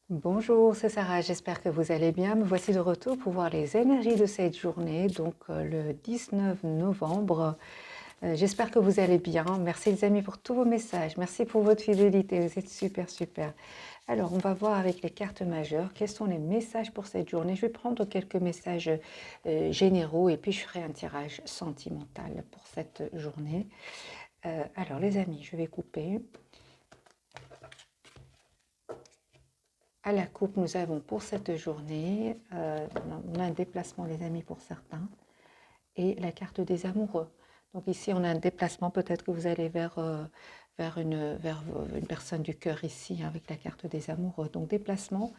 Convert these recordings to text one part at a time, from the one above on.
Bonjour, c'est Sarah, j'espère que vous allez bien. Me voici de retour pour voir les énergies de cette journée, donc le 19 novembre. J'espère que vous allez bien. Merci les amis pour tous vos messages. Merci pour votre fidélité, vous êtes super, super. Alors, on va voir avec les cartes majeures quels sont les messages pour cette journée. Je vais prendre quelques messages généraux et puis je ferai un tirage sentimental pour cette journée. Alors, les amis, je vais couper. À la coupe, nous avons pour cette journée, on a un déplacement, les amis, pour certains, et la carte des amoureux. Donc ici, on a un déplacement, peut-être que vous allez vers une personne du cœur ici, avec la carte des amoureux. Donc déplacement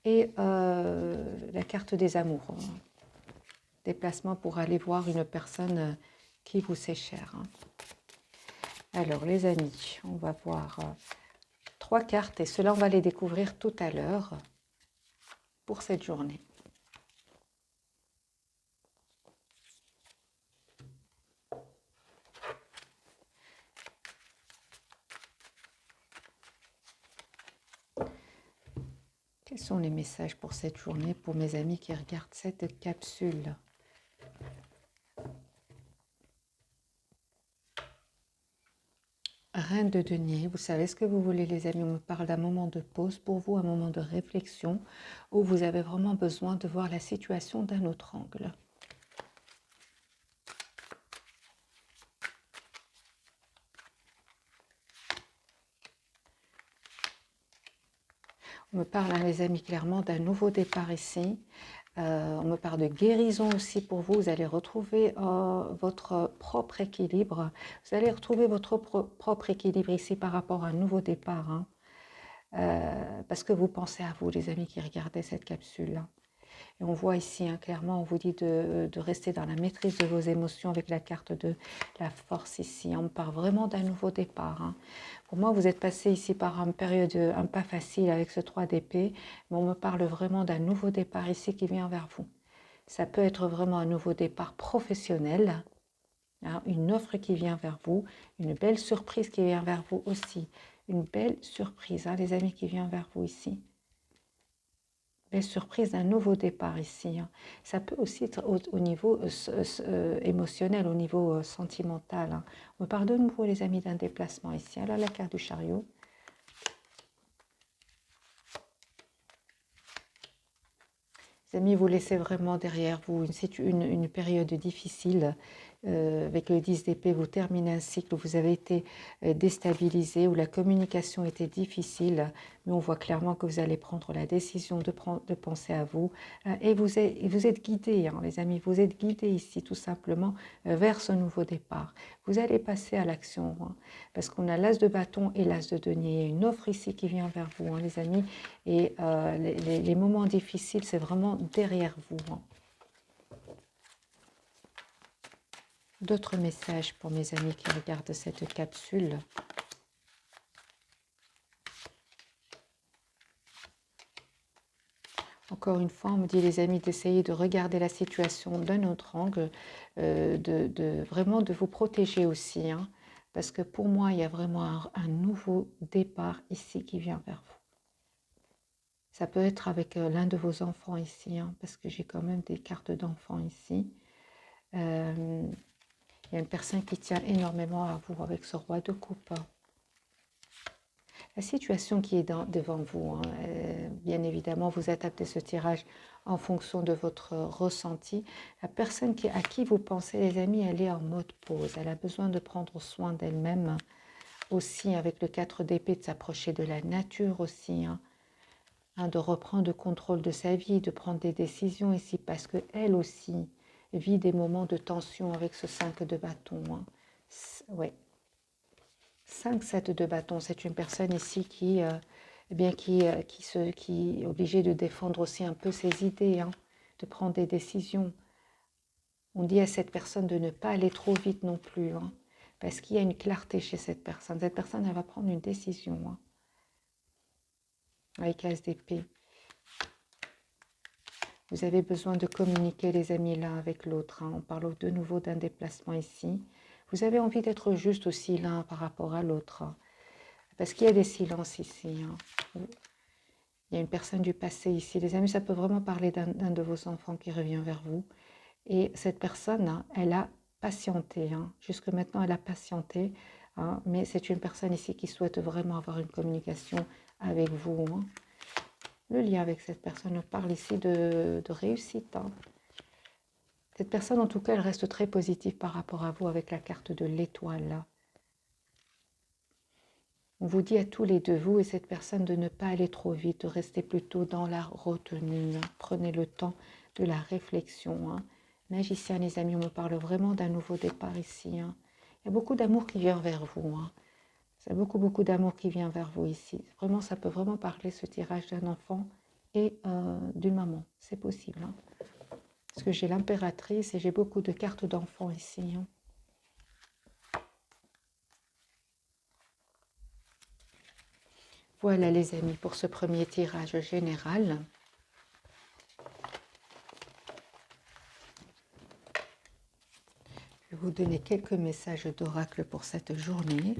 et la carte des amoureux. Déplacement pour aller voir une personne qui vous est chère. Alors les amis, on va voir trois cartes, et cela, on va les découvrir tout à l'heure pour cette journée. Quels sont les messages pour cette journée pour mes amis qui regardent cette capsule? Reine de denier, vous savez ce que vous voulez les amis, on me parle d'un moment de pause pour vous, un moment de réflexion où vous avez vraiment besoin de voir la situation d'un autre angle. On me parle, les amis, clairement d'un nouveau départ ici. On me parle de guérison aussi pour vous. Vous allez retrouver votre propre équilibre. Vous allez retrouver votre propre équilibre ici par rapport à un nouveau départ. Parce que vous pensez à vous, les amis qui regardaient cette capsule. Et on voit ici, clairement, on vous dit de rester dans la maîtrise de vos émotions avec la carte de la force ici. On parle vraiment d'un nouveau départ. Pour moi, vous êtes passé ici par une période un pas facile avec ce 3 d'épée, mais on me parle vraiment d'un nouveau départ ici qui vient vers vous. Ça peut être vraiment un nouveau départ professionnel, une offre qui vient vers vous, une belle surprise qui vient vers vous aussi. Une belle surprise, les amis, qui vient vers vous ici. Belle surprise d'un nouveau départ ici. Ça peut aussi être au niveau émotionnel, au niveau sentimental. On me parle de nouveau, les amis, d'un déplacement ici. Alors, la carte du chariot. Les amis, vous laissez vraiment derrière vous une période difficile. Avec le 10 d'épée, vous terminez un cycle où vous avez été déstabilisé, où la communication était difficile, mais on voit clairement que vous allez prendre la décision de penser à vous. Et vous êtes guidés, les amis, vous êtes guidés ici tout simplement vers ce nouveau départ. Vous allez passer à l'action, parce qu'on a l'as de bâton et l'as de denier. Il y a une offre ici qui vient vers vous, les amis, et les moments difficiles, c'est vraiment derrière vous. D'autres messages pour mes amis qui regardent cette capsule. Encore une fois, on me dit, les amis, d'essayer de regarder la situation d'un autre angle, vraiment de vous protéger aussi. Parce que pour moi, il y a vraiment un nouveau départ ici qui vient vers vous. Ça peut être avec l'un de vos enfants ici, parce que j'ai quand même des cartes d'enfants ici. Il y a une personne qui tient énormément à vous avec ce roi de coupe. La situation qui est devant vous, bien évidemment, vous adaptez ce tirage en fonction de votre ressenti. La personne à qui vous pensez, les amis, elle est en mode pause. Elle a besoin de prendre soin d'elle-même aussi, avec le 4 d'épée, de s'approcher de la nature aussi, de reprendre le contrôle de sa vie, de prendre des décisions ici, parce qu'elle aussi vit des moments de tension avec ce 5 de bâton. Ouais. 5-7 de bâton, c'est une personne ici qui est obligée de défendre aussi un peu ses idées, de prendre des décisions. On dit à cette personne de ne pas aller trop vite non plus, parce qu'il y a une clarté chez cette personne. Cette personne, elle va prendre une décision, avec l'as d'épée. Vous avez besoin de communiquer, les amis, l'un avec l'autre. On parle de nouveau d'un déplacement ici. Vous avez envie d'être juste aussi l'un par rapport à l'autre. Parce qu'il y a des silences ici. Il y a une personne du passé ici. Les amis, ça peut vraiment parler d'un de vos enfants qui revient vers vous. Et cette personne, hein, elle a patienté. Hein. Jusque maintenant, elle a patienté. Hein, mais c'est une personne ici qui souhaite vraiment avoir une communication avec vous. Hein. Le lien avec cette personne, on parle ici de réussite. Hein. Cette personne, en tout cas, elle reste très positive par rapport à vous avec la carte de l'étoile. Là. On vous dit à tous les deux, vous et cette personne, de ne pas aller trop vite, de rester plutôt dans la retenue. Hein. Prenez le temps de la réflexion. Hein. Magicien, les amis, on me parle vraiment d'un nouveau départ ici. Hein. Il y a beaucoup d'amour qui vient vers vous. Hein. C'est beaucoup d'amour qui vient vers vous ici. Vraiment, ça peut vraiment parler, ce tirage, d'un enfant et d'une maman. C'est possible. Hein. Parce que j'ai l'impératrice et j'ai beaucoup de cartes d'enfants ici. Hein. Voilà les amis pour ce premier tirage général. Je vais vous donner quelques messages d'oracle pour cette journée.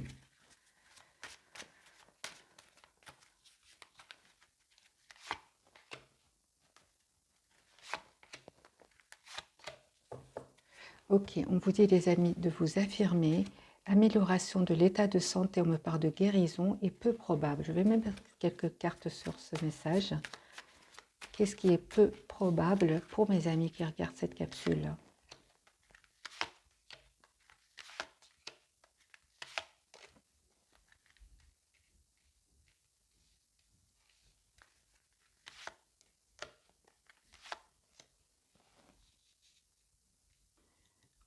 Ok, on vous dit les amis de vous affirmer. Amélioration de l'état de santé, on me parle de guérison et peu probable. Je vais même mettre quelques cartes sur ce message. Qu'est-ce qui est peu probable pour mes amis qui regardent cette capsule ?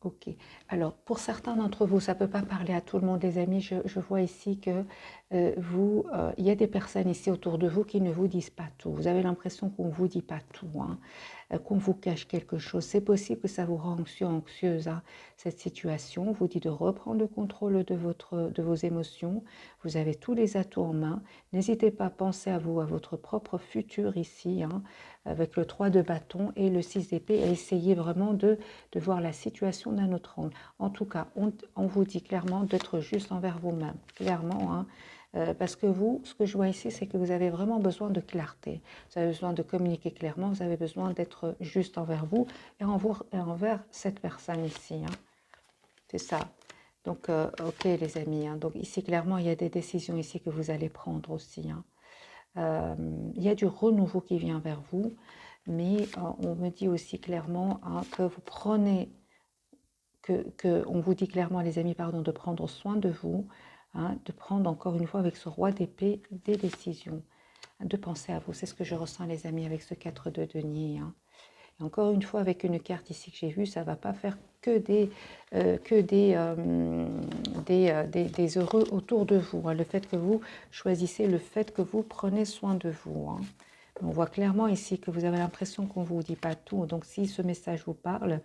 Ok. Alors, pour certains d'entre vous, ça ne peut pas parler à tout le monde, les amis. Je vois ici que il y a des personnes ici autour de vous qui ne vous disent pas tout. Vous avez l'impression qu'on ne vous dit pas tout, hein, qu'on vous cache quelque chose. C'est possible que ça vous rend anxieux, anxieuse, hein, cette situation. On vous dit de reprendre le contrôle de vos émotions. Vous avez tous les atouts en main. N'hésitez pas à penser à vous, à votre propre futur ici, hein, avec le 3 de bâton et le 6 d'épée, et essayez vraiment de voir la situation d'un autre angle. En tout cas, on vous dit clairement d'être juste envers vous-même, clairement, hein, parce que vous, ce que je vois ici, c'est que vous avez vraiment besoin de clarté, vous avez besoin de communiquer clairement, vous avez besoin d'être juste envers vous et envers cette personne ici. Hein. C'est ça. Donc, ok les amis, hein, donc ici clairement, il y a des décisions ici que vous allez prendre aussi. Hein. Il y a du renouveau qui vient vers vous, mais on me dit aussi clairement, hein, que vous prenez, on vous dit clairement les amis, pardon, de prendre soin de vous, hein, de prendre encore une fois avec ce roi d'épée des décisions, hein, de penser à vous. C'est ce que je ressens les amis avec ce 4 de denier. Hein. Et encore une fois avec une carte ici que j'ai vue, ça ne va pas faire que des heureux autour de vous. Hein. Le fait que vous choisissez, le fait que vous prenez soin de vous. Hein. On voit clairement ici que vous avez l'impression qu'on ne vous dit pas tout. Donc si ce message vous parle,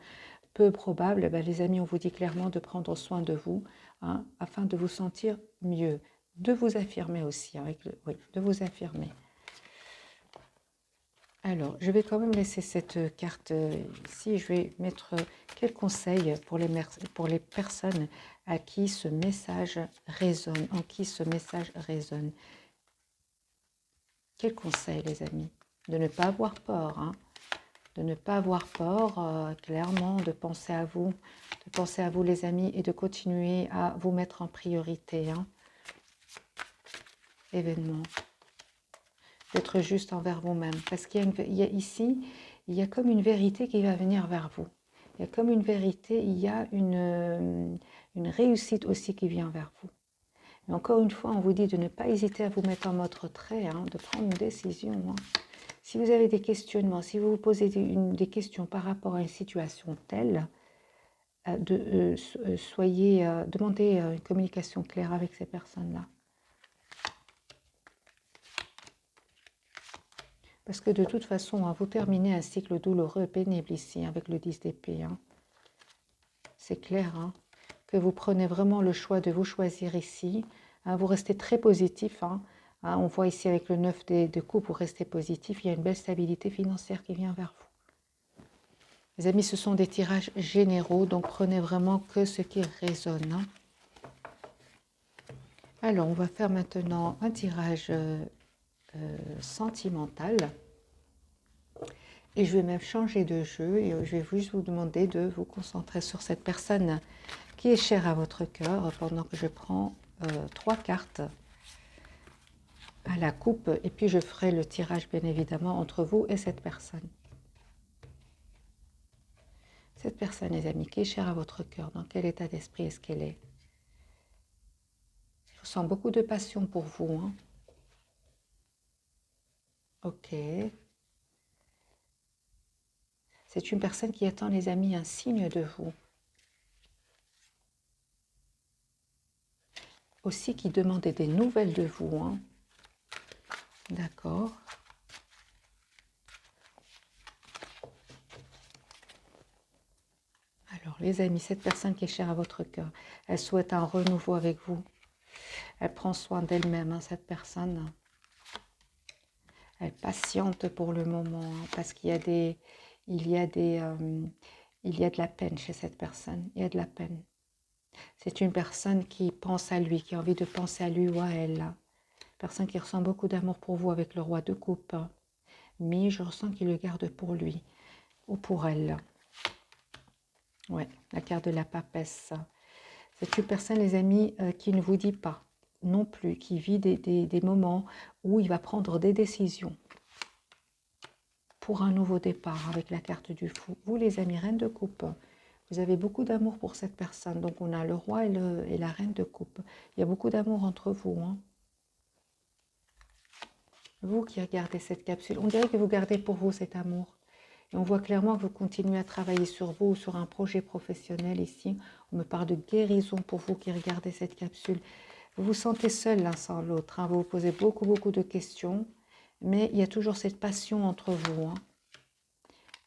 peu probable, ben les amis, on vous dit clairement de prendre soin de vous, hein, afin de vous sentir mieux. De vous affirmer aussi, oui, de vous affirmer. Alors, je vais quand même laisser cette carte ici. Je vais mettre quels conseils pour les personnes à qui ce message résonne, en qui ce message résonne. Quels conseils, les amis? De ne pas avoir peur, hein, de ne pas avoir peur, clairement, de penser à vous, les amis, et de continuer à vous mettre en priorité. Hein. Événement. D'être juste envers vous-même. Parce qu'il y a ici, il y a comme une vérité qui va venir vers vous. Il y a comme une vérité, il y a une réussite aussi qui vient vers vous. Et encore une fois, on vous dit de ne pas hésiter à vous mettre en mode retrait, hein, de prendre une décision. Hein. Si vous avez des questionnements, si vous vous posez des questions par rapport à une situation telle, demandez une communication claire avec ces personnes-là. Parce que de toute façon, hein, vous terminez un cycle douloureux et pénible ici, avec le 10 d'épée. Hein. C'est clair, hein, que vous prenez vraiment le choix de vous choisir ici. Hein, vous restez très positif. Hein. On voit ici avec le 9 de coupe, vous restez positif. Il y a une belle stabilité financière qui vient vers vous. Les amis, ce sont des tirages généraux, donc prenez vraiment que ce qui résonne. Hein. Alors, on va faire maintenant un tirage sentimental. Et je vais même changer de jeu et je vais juste vous demander de vous concentrer sur cette personne qui est chère à votre cœur pendant que je prends 3 cartes à la coupe et puis je ferai le tirage bien évidemment entre vous et cette personne. Cette personne, les amis, qui est chère à votre cœur, dans quel état d'esprit est-ce qu'elle est? Je ressens beaucoup de passion pour vous. Hein. Ok. C'est une personne qui attend, les amis, un signe de vous. Aussi qui demandait des nouvelles de vous. Hein. D'accord. Alors, les amis, cette personne qui est chère à votre cœur, elle souhaite un renouveau avec vous. Elle prend soin d'elle-même, hein, cette personne. Elle patiente pour le moment, hein, parce qu'il y a il y a de la peine chez cette personne. Il y a de la peine. C'est une personne qui pense à lui, qui a envie de penser à lui ou à elle. Là. Personne qui ressent beaucoup d'amour pour vous avec le roi de coupe. Hein. Mais je ressens qu'il le garde pour lui ou pour elle. Ouais, la carte de la papesse. C'est une personne, les amis, qui ne vous dit pas non plus, qui vit des moments où il va prendre des décisions pour un nouveau départ avec la carte du fou. Vous, les amis, reine de coupe, vous avez beaucoup d'amour pour cette personne. Donc, on a le roi et la reine de coupe. Il y a beaucoup d'amour entre vous. Hein. Vous qui regardez cette capsule, on dirait que vous gardez pour vous cet amour. Et on voit clairement que vous continuez à travailler sur vous, sur un projet professionnel ici. On me parle de guérison pour vous qui regardez cette capsule. Vous vous sentez seul l'un sans l'autre. Hein. Vous vous posez beaucoup de questions. Mais il y a toujours cette passion entre vous. Hein.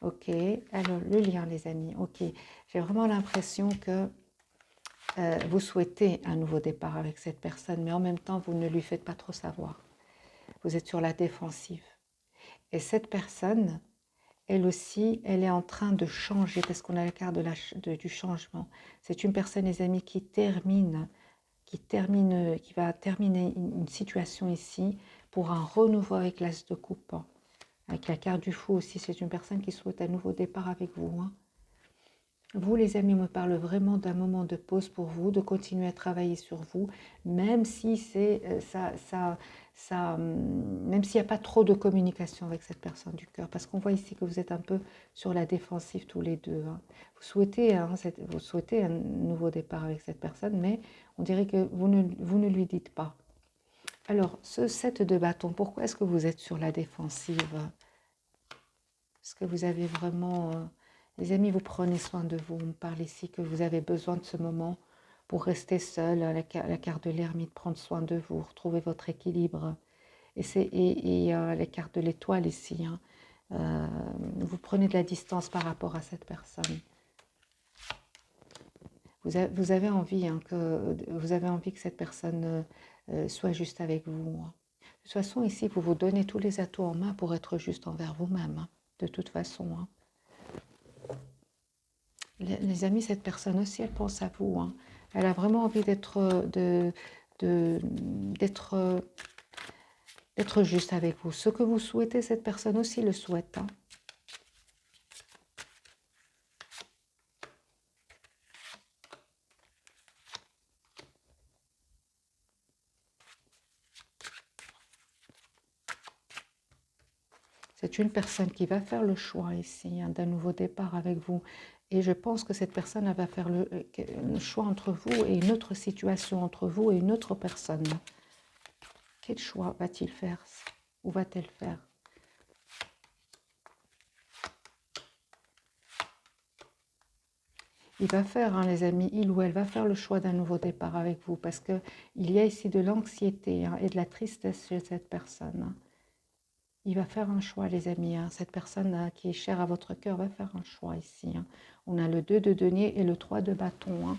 Ok, alors le lien, les amis. Ok, j'ai vraiment l'impression que vous souhaitez un nouveau départ avec cette personne, mais en même temps, vous ne lui faites pas trop savoir. Vous êtes sur la défensive. Et cette personne, elle aussi, elle est en train de changer, parce qu'on a la carte du changement. C'est une personne, les amis, qui va terminer une situation ici pour un renouveau avec l'as de coupe. Avec la carte du fou aussi, c'est une personne qui souhaite un nouveau départ avec vous. Hein. Vous, les amis, on me parle vraiment d'un moment de pause pour vous, de continuer à travailler sur vous, même si c'est même s'il n'y a pas trop de communication avec cette personne du cœur, parce qu'on voit ici que vous êtes un peu sur la défensive tous les deux. Hein. Vous souhaitez un nouveau départ avec cette personne, mais on dirait que vous ne lui dites pas. Alors, ce 7 de bâton, pourquoi est-ce que vous êtes sur la défensive? Est-ce que vous avez vraiment... les amis, vous prenez soin de vous. On me parle ici que vous avez besoin de ce moment pour rester seul. La carte de l'ermite, prendre soin de vous, retrouver votre équilibre. Et la carte de l'étoile ici. Hein. Vous prenez de la distance par rapport à cette personne. Vous avez envie que cette personne soit juste avec vous. Hein. De toute façon, ici, vous vous donnez tous les atouts en main pour être juste envers vous-même. Hein. De toute façon. Hein. Les amis, cette personne aussi, elle pense à vous. Hein. Elle a vraiment envie d'être juste avec vous. Ce que vous souhaitez, cette personne aussi le souhaite. Hein. C'est une personne qui va faire le choix ici hein, d'un nouveau départ avec vous. Et je pense que cette personne elle va faire le choix entre vous et une autre situation, entre vous et une autre personne. Quel choix va-t-il faire ou va-t-elle faire? Il va faire, hein, les amis, il ou elle va faire le choix d'un nouveau départ avec vous parce qu'il y a ici de l'anxiété hein, et de la tristesse chez cette personne. Hein. Il va faire un choix, les amis. Hein. Cette personne qui est chère à votre cœur va faire un choix ici. Hein. On a le 2 de denier et le 3 de bâton. Hein.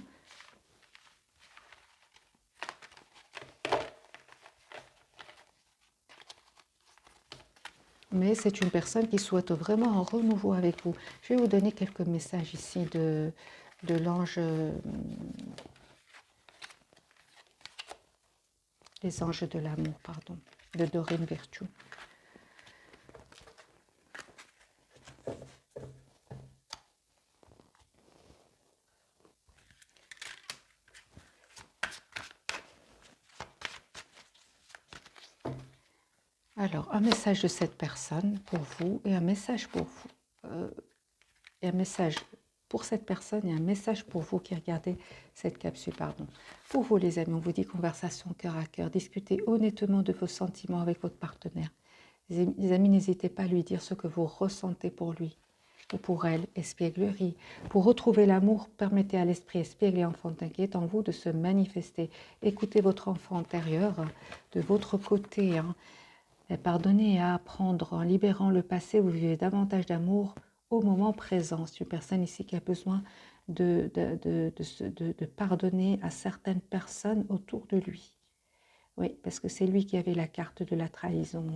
Mais c'est une personne qui souhaite vraiment un renouveau avec vous. Je vais vous donner quelques messages ici de l'ange, les anges de l'amour, pardon. de Doreen Virtue. Alors, un message de cette personne pour vous et un message pour vous. Et un message pour cette personne et un message pour vous qui regardez cette capsule. Pardon. Pour vous les amis, on vous dit conversation cœur à cœur. Discutez honnêtement de vos sentiments avec votre partenaire. Les amis, n'hésitez pas à lui dire ce que vous ressentez pour lui ou pour elle. Espièglerie. Pour retrouver l'amour, permettez à l'esprit espiègle et enfantin qui est en vous de se manifester. Écoutez votre enfant intérieur de votre côté. Pardonnez et à apprendre. En libérant le passé, vous vivez davantage d'amour au moment présent. C'est une personne ici qui a besoin de pardonner à certaines personnes autour de lui. Oui, parce que c'est lui qui avait la carte de la trahison.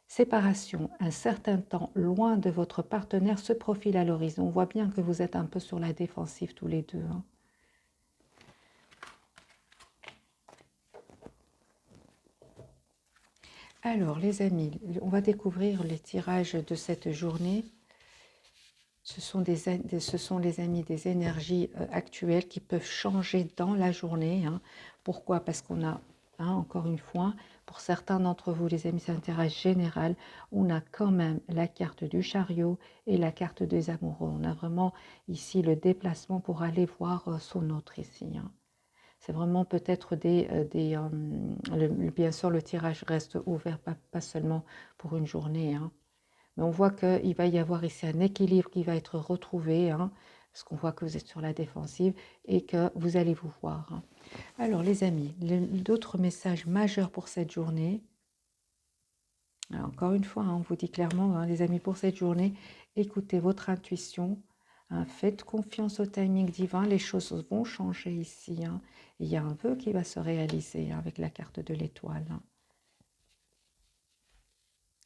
Séparation, un certain temps loin de votre partenaire se profile à l'horizon. On voit bien que vous êtes un peu sur la défensive tous les deux. Alors les amis, on va découvrir les tirages de cette journée. Ce sont les amis des énergies actuelles qui peuvent changer dans la journée. Pourquoi? Parce qu'on a, encore une fois, pour certains d'entre vous, les amis, c'est un tirage général. On a quand même la carte du chariot et la carte des amoureux. On a vraiment ici le déplacement pour aller voir son autre ici. C'est vraiment peut-être bien sûr, le tirage reste ouvert, pas seulement pour une journée. Mais on voit qu'il va y avoir ici un équilibre qui va être retrouvé, parce qu'on voit que vous êtes sur la défensive et que vous allez vous voir. Alors les amis, d'autres messages majeurs pour cette journée. Alors, encore une fois, on vous dit clairement, les amis, pour cette journée, écoutez votre intuition, faites confiance au timing divin, les choses vont changer ici. Il y a un vœu qui va se réaliser avec la carte de l'étoile.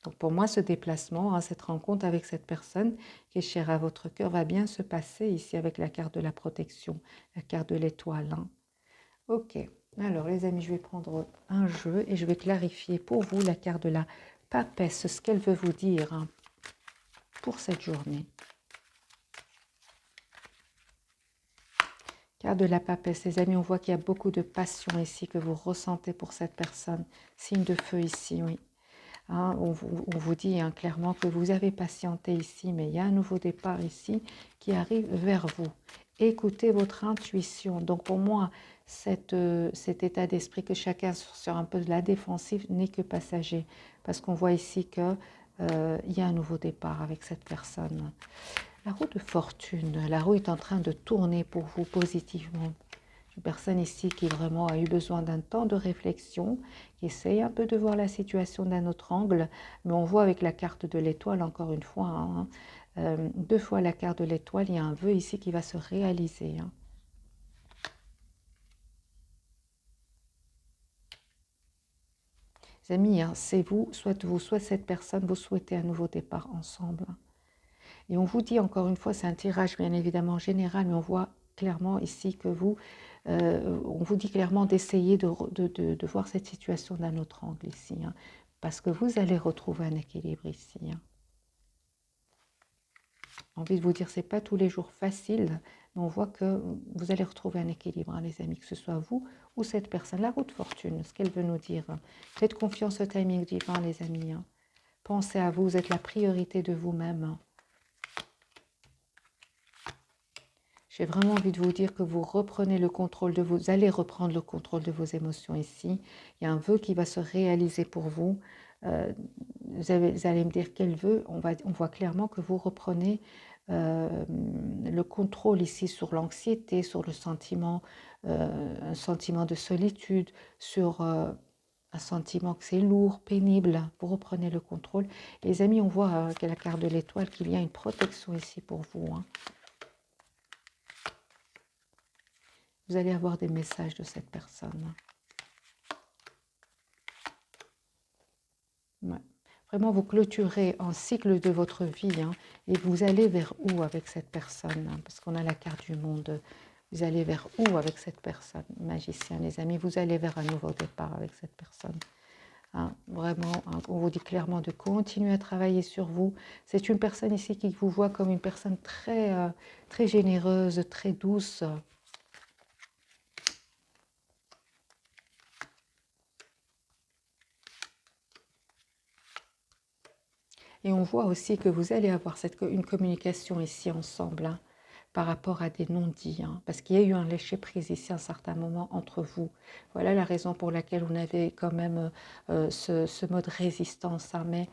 Donc pour moi, ce déplacement, cette rencontre avec cette personne qui est chère à votre cœur va bien se passer ici avec la carte de la protection, la carte de l'étoile. Ok, alors les amis, je vais prendre un jeu et je vais clarifier pour vous la carte de la papesse, ce qu'elle veut vous dire pour cette journée. Carte de la papesse, les amis, on voit qu'il y a beaucoup de passion ici que vous ressentez pour cette personne. Signe de feu ici, oui. On vous dit clairement que vous avez patienté ici, mais il y a un nouveau départ ici qui arrive vers vous. Écoutez votre intuition. Donc pour moi, cet état d'esprit que chacun sur un peu de la défensive n'est que passager. Parce qu'on voit ici qu'il y a un nouveau départ avec cette personne. La roue de fortune, la roue est en train de tourner pour vous positivement. Une personne ici qui vraiment a eu besoin d'un temps de réflexion, qui essaye un peu de voir la situation d'un autre angle, mais on voit avec la carte de l'étoile, encore une fois, deux fois la carte de l'étoile, il y a un vœu ici qui va se réaliser. Les amis, c'est vous, soit cette personne, vous souhaitez un nouveau départ ensemble. Et on vous dit encore une fois, c'est un tirage bien évidemment général, mais on voit clairement ici que on vous dit clairement d'essayer de voir cette situation d'un autre angle ici, parce que vous allez retrouver un équilibre ici. J'ai envie de vous dire, c'est pas tous les jours facile, mais on voit que vous allez retrouver un équilibre, les amis, que ce soit vous ou cette personne. La roue de fortune, ce qu'elle veut nous dire. Faites confiance au timing divin, les amis. Pensez à vous, vous êtes la priorité de vous-même. J'ai vraiment envie de vous dire que vous reprenez le contrôle de vous allez reprendre le contrôle de vos émotions ici. Il y a un vœu qui va se réaliser pour vous. Vous allez me dire quel vœu. On voit clairement que vous reprenez le contrôle ici sur l'anxiété, sur le sentiment, un sentiment de solitude, sur un sentiment que c'est lourd, pénible. Vous reprenez le contrôle. Les amis, on voit qu'à la carte de l'étoile qu'il y a une protection ici pour vous. Vous allez avoir des messages de cette personne. Ouais. Vraiment, vous clôturez un cycle de votre vie et vous allez vers où avec cette personne, parce qu'on a la carte du monde. Vous allez vers où avec cette personne? Magicien, les amis, vous allez vers un nouveau départ avec cette personne. hein, vraiment, hein, on vous dit clairement de continuer à travailler sur vous. C'est une personne ici qui vous voit comme une personne très, très généreuse, très douce. Et on voit aussi que vous allez avoir une communication ici ensemble, hein, par rapport à des non-dits, hein, parce qu'il y a eu un lâcher-prise ici à un certain moment entre vous. Voilà la raison pour laquelle on avait quand même ce mode résistance, hein, mais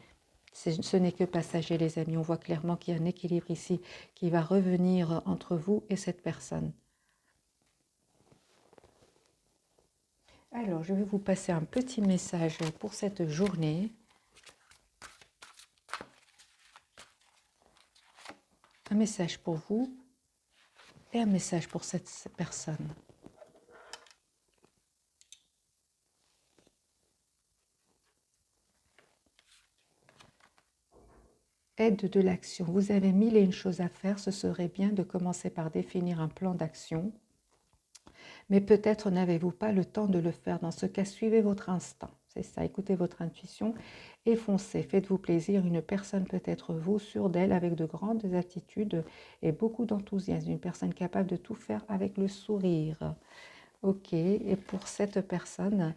ce n'est que passager, les amis. On voit clairement qu'il y a un équilibre ici qui va revenir entre vous et cette personne. Alors, je vais vous passer un petit message pour cette journée. Un message pour vous et un message pour cette personne. Aide de l'action. Vous avez mille et une choses à faire. Ce serait bien de commencer par définir un plan d'action. Mais peut-être n'avez-vous pas le temps de le faire. Dans ce cas, suivez votre instinct. C'est ça, écoutez votre intuition et foncez. Faites-vous plaisir. Une personne peut être vous, sûre d'elle, avec de grandes attitudes et beaucoup d'enthousiasme. Une personne capable de tout faire avec le sourire. Ok, et pour cette personne,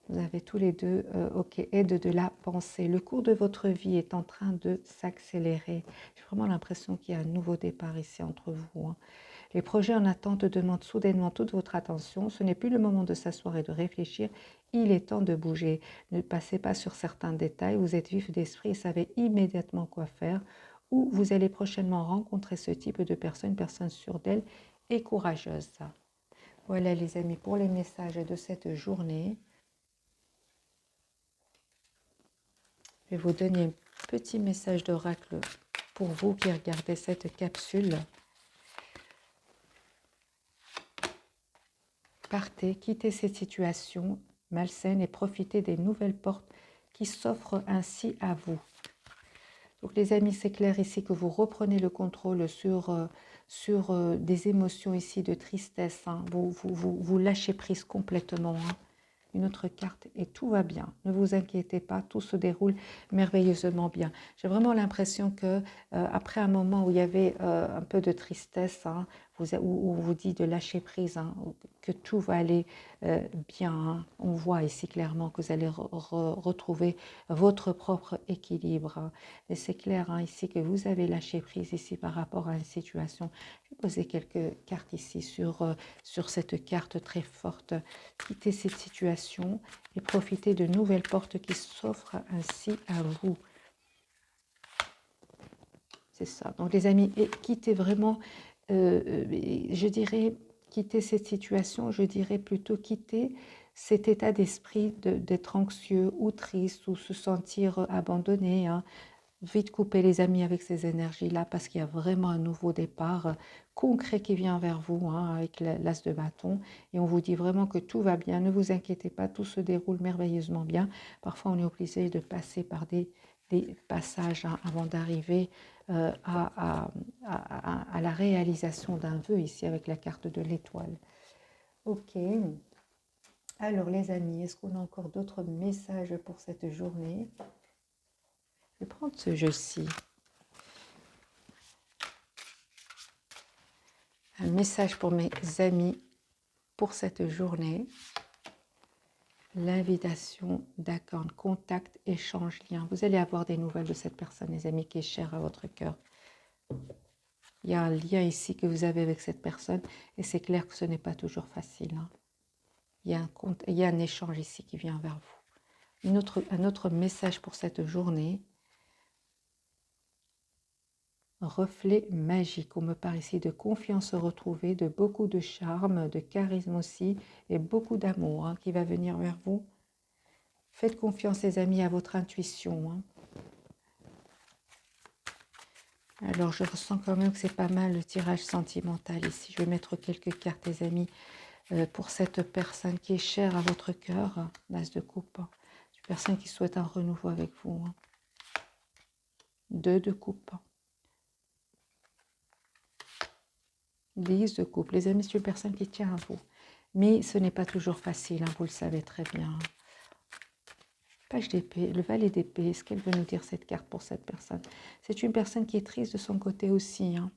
vous avez tous les deux, ok, aide de la pensée. Le cours de votre vie est en train de s'accélérer. J'ai vraiment l'impression qu'il y a un nouveau départ ici entre vous, hein. Les projets en attente demandent soudainement toute votre attention. Ce n'est plus le moment de s'asseoir et de réfléchir. Il est temps de bouger. Ne passez pas sur certains détails. Vous êtes vif d'esprit et savez immédiatement quoi faire. Ou vous allez prochainement rencontrer ce type de personne sûre d'elle et courageuse. Voilà les amis pour les messages de cette journée. Je vais vous donner un petit message d'oracle pour vous qui regardez cette capsule. Partez, quittez cette situation malsaine et profitez des nouvelles portes qui s'offrent ainsi à vous. Donc les amis, c'est clair ici que vous reprenez le contrôle sur des émotions ici de tristesse, hein. Vous lâchez prise complètement, hein. Une autre carte et tout va bien. Ne vous inquiétez pas, tout se déroule merveilleusement bien. J'ai vraiment l'impression que après un moment où il y avait un peu de tristesse, hein, où on vous dit de lâcher prise, hein, que tout va aller bien, hein. On voit ici clairement que vous allez retrouver votre propre équilibre, hein. Et c'est clair, hein, ici que vous avez lâché prise ici par rapport à une situation. Je vais poser quelques cartes ici sur cette carte très forte. Quittez cette situation et profitez de nouvelles portes qui s'offrent ainsi à vous. C'est ça. Donc les amis, quittez vraiment, je dirais, quittez cette situation, je dirais plutôt quitter cet état d'esprit d'être anxieux ou triste ou se sentir abandonné, hein. Vite couper les amis avec ces énergies-là parce qu'il y a vraiment un nouveau départ concret qui vient vers vous, hein, avec l'as de bâton. Et on vous dit vraiment que tout va bien, ne vous inquiétez pas, tout se déroule merveilleusement bien. Parfois, on est obligé de passer par des passages, hein, avant d'arriver à la réalisation d'un vœu ici avec la carte de l'étoile. Ok. Alors les amis, est-ce qu'on a encore d'autres messages pour cette journée? Je vais prendre ce jeu-ci. Un message pour mes amis pour cette journée. L'invitation d'accord, contact, échange, lien. Vous allez avoir des nouvelles de cette personne, les amis, qui est chère à votre cœur. Il y a un lien ici que vous avez avec cette personne et c'est clair que ce n'est pas toujours facile, hein. Il y a un échange ici qui vient vers vous. Un autre message pour cette journée. Reflet magique, on me parle ici de confiance retrouvée, de beaucoup de charme, de charisme aussi et beaucoup d'amour, hein, qui va venir vers vous. Faites confiance les amis à votre intuition, hein. Alors je ressens quand même que c'est pas mal le tirage sentimental ici. Je vais mettre quelques cartes les amis pour cette personne qui est chère à votre cœur, l'as de coupe, hein. Une personne qui souhaite un renouveau avec vous, hein. 2 de coupe. 10 de coupe. Les amis, c'est une personne qui tient à vous. Mais ce n'est pas toujours facile, hein, vous le savez très bien. Page d'épée, le valet d'épée, est-ce qu'elle veut nous dire cette carte pour cette personne? C'est une personne qui est triste de son côté aussi, hein.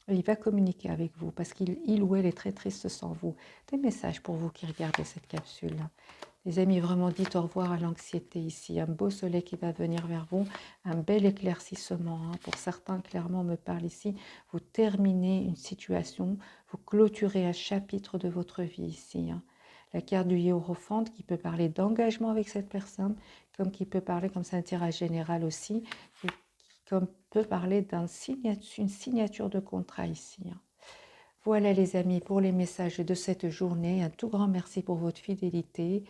Il va communiquer avec vous parce qu'il ou elle est très triste sans vous. Des messages pour vous qui regardez cette capsule. Les amis, vraiment dites au revoir à l'anxiété ici. Un beau soleil qui va venir vers vous, un bel éclaircissement, hein. Pour certains, clairement, on me parle ici. Vous terminez une situation, vous clôturez un chapitre de votre vie ici, hein. La carte du Hiérophant qui peut parler d'engagement avec cette personne, comme qui peut parler, comme c'est un tirage général aussi, comme peut parler d'une signature de contrat ici, hein. Voilà les amis pour les messages de cette journée. Un tout grand merci pour votre fidélité.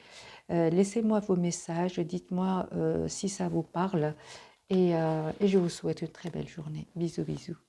Laissez-moi vos messages, dites-moi si ça vous parle et je vous souhaite une très belle journée. Bisous, bisous.